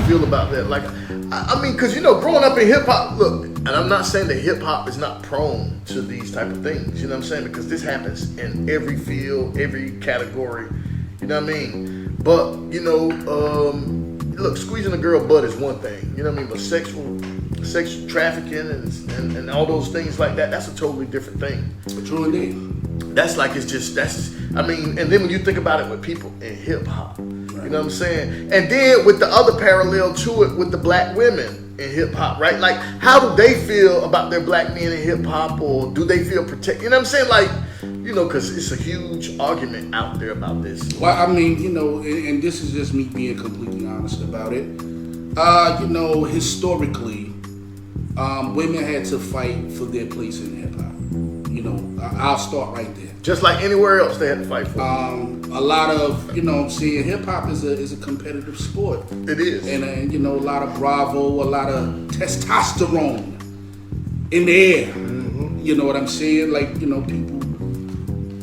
feel about that? Like, I mean, because, growing up in hip-hop, look, and I'm not saying that hip-hop is not prone to these type of things, you know what I'm saying? Because this happens in every field, every category, you know what I mean? But, look, squeezing a girl butt is one thing, you know what I mean? But sex trafficking and all those things like that, that's a totally different thing. True indeed. That's like, and then when you think about it with people in hip-hop, you know what I'm saying? And then with the other parallel to it with the black women in hip-hop, right? Like, how do they feel about their black men in hip-hop, or do they feel protected? You know what I'm saying? Like, because it's a huge argument out there about this. Well, I mean, and this is just me being completely honest about it. Historically, women had to fight for their place in hip-hop. I'll start right there. Just like anywhere else they had to fight for. A lot of, hip-hop is a competitive sport. It is. And, a lot of bravo, a lot of testosterone in the air. Mm-hmm. You know what I'm saying? Like, people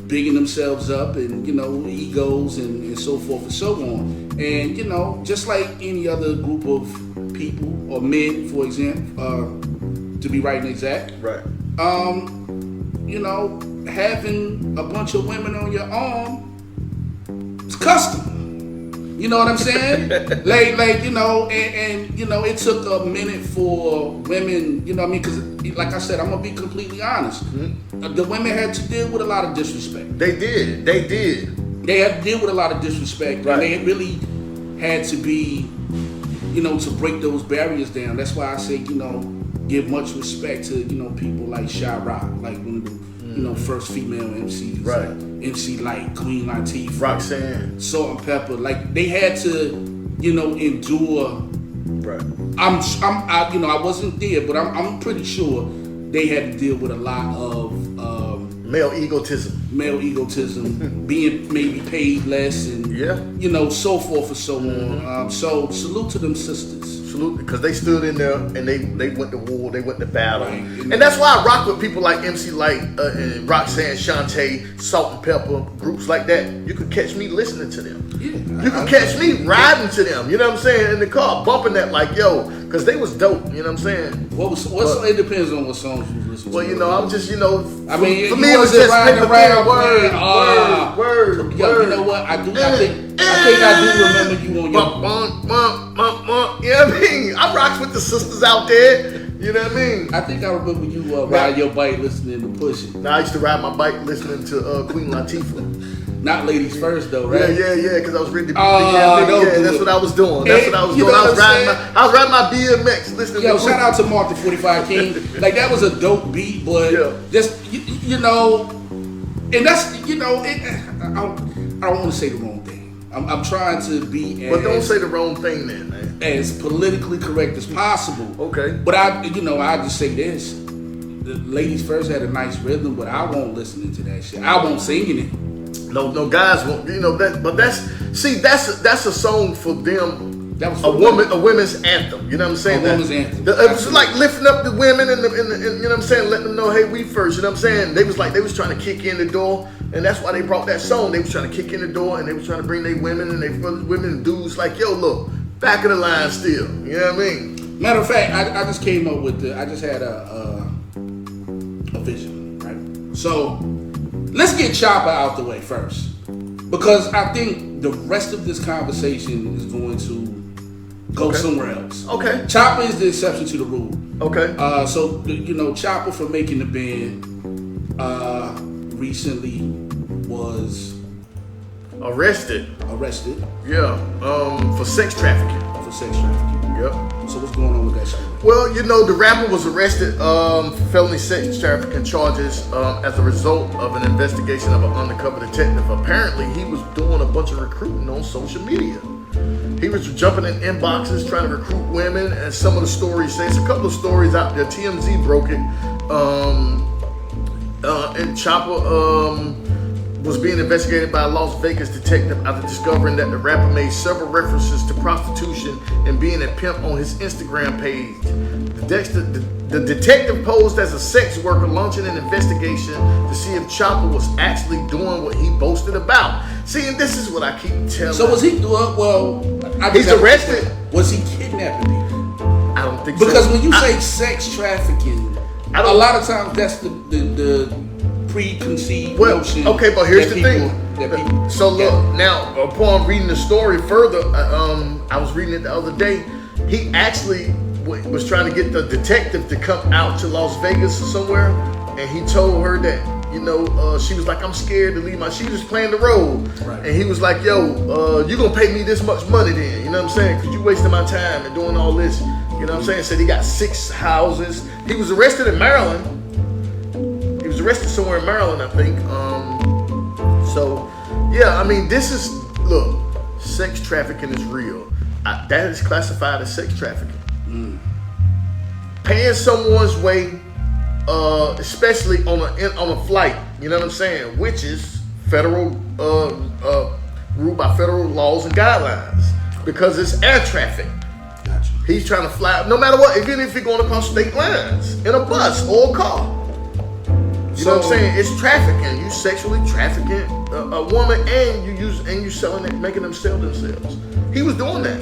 bigging themselves up and, egos and so forth and so on. And, just like any other group of people or men, for example, to be right and exact. Right. Having a bunch of women on your arm is custom. You know what I'm saying? and it took a minute for women, because like I said, I'm gonna be completely honest. Mm-hmm. The women had to deal with a lot of disrespect. They did. They had to deal with a lot of disrespect, right. And they really had to be, to break those barriers down. That's why I say, give much respect to, people like Shy Rock, like one of the, first female MCs. Right. MC Light, Queen Latifah. Roxanne. Salt and Pepper. Like, they had to, endure. Right. I wasn't there, but I'm pretty sure they had to deal with a lot of male egotism, being maybe paid less, and so forth and so on. So salute to them sisters. Salute, because they stood in there and they went to war, they went to battle, right. And that's why I rock with people like MC Light and Roxanne, Shantae, Salt and Pepper, groups like that. You could catch me listening to them. Yeah, you could catch me riding to them. You know what I'm saying? In the car, bumping that like because they was dope. You know what I'm saying? It depends on what songs you listen to. Well, I'm just, I mean, for me it was just riding around word. You know what? I think I do remember you on your. You know what I mean? I rocks with the sisters out there. You know what I mean? I think I remember you riding your bike listening to Push It. Now, I used to ride my bike listening to Queen Latifah. Not ladies first though, right? Yeah, because I was ready to be that's what I was doing. I was riding my BMX listening to shout out to Mark the 45 King. Like, that was a dope beat, but just and that's I don't want to say the wrong thing. I'm trying to be But don't say the wrong thing then, man. As politically correct as possible. Okay. But I just say this. The Ladies First had a nice rhythm, but I won't listen to that shit. I won't sing in it. No, guys won't. That, but that's a song for them. That was a women's anthem. You know what I'm saying? A women's anthem. It was like lifting up the women and you know what I'm saying, letting them know, hey, we first. You know what I'm saying? They was trying to kick in the door, and that's why they brought that song. They was trying to kick in the door, and they was trying to bring their women and their women and dudes like, yo, look, back of the line still. You know what I mean? Matter of fact, I just came up with I just had a vision, right? So let's get Chopper out the way first, because I think the rest of this conversation is going to go somewhere else. Okay. Chopper is the exception to the rule. Okay. So Chopper, for making the band, recently was arrested. Yeah. For sex trafficking. Yep. So what's going on with that shit? Well, the rapper was arrested for felony sex trafficking charges as a result of an investigation of an undercover detective. Apparently, he was doing a bunch of recruiting on social media. He was jumping in inboxes trying to recruit women, and some of the stories say, it's a couple of stories out there. TMZ broke it. And Chopper was being investigated by a Las Vegas detective after discovering that the rapper made several references to prostitution and being a pimp on his Instagram page. The detective posed as a sex worker, launching an investigation to see if Chopper was actually doing what he boasted about. See, and this is what I keep telling. So was he doing? Well, he's arrested. Was he kidnapped? kidnapping people? I don't think Because so. when you say sex trafficking, I a don't- lot of times that's the preconceived notion. okay, but here's that the people- thing. that people So look, get. now upon reading the story further, I was reading it the other day. He actually was trying to get the detective to come out to Las Vegas or somewhere, and he told her that, you know, she was like, I'm scared to leave my. She was playing the role, Right. and he was like, yo, you gonna pay me this much money then? You know what I'm saying? Because you wasting my time and doing all this. You know what I'm saying? Said he got 6 houses. He was arrested in Maryland. He was arrested somewhere in Maryland, I think. So, yeah, I mean, this is, look, sex trafficking is real. That is classified as sex trafficking. Paying someone's way, especially on a flight, you know what I'm saying, which is federal, ruled by federal laws and guidelines, because it's air traffic. Gotcha. He's trying to fly, no matter what, even if you're going across state lines in a bus or a car. You know what I'm saying? It's trafficking. You sexually trafficking a woman, and you selling it, making them sell themselves. He was doing that.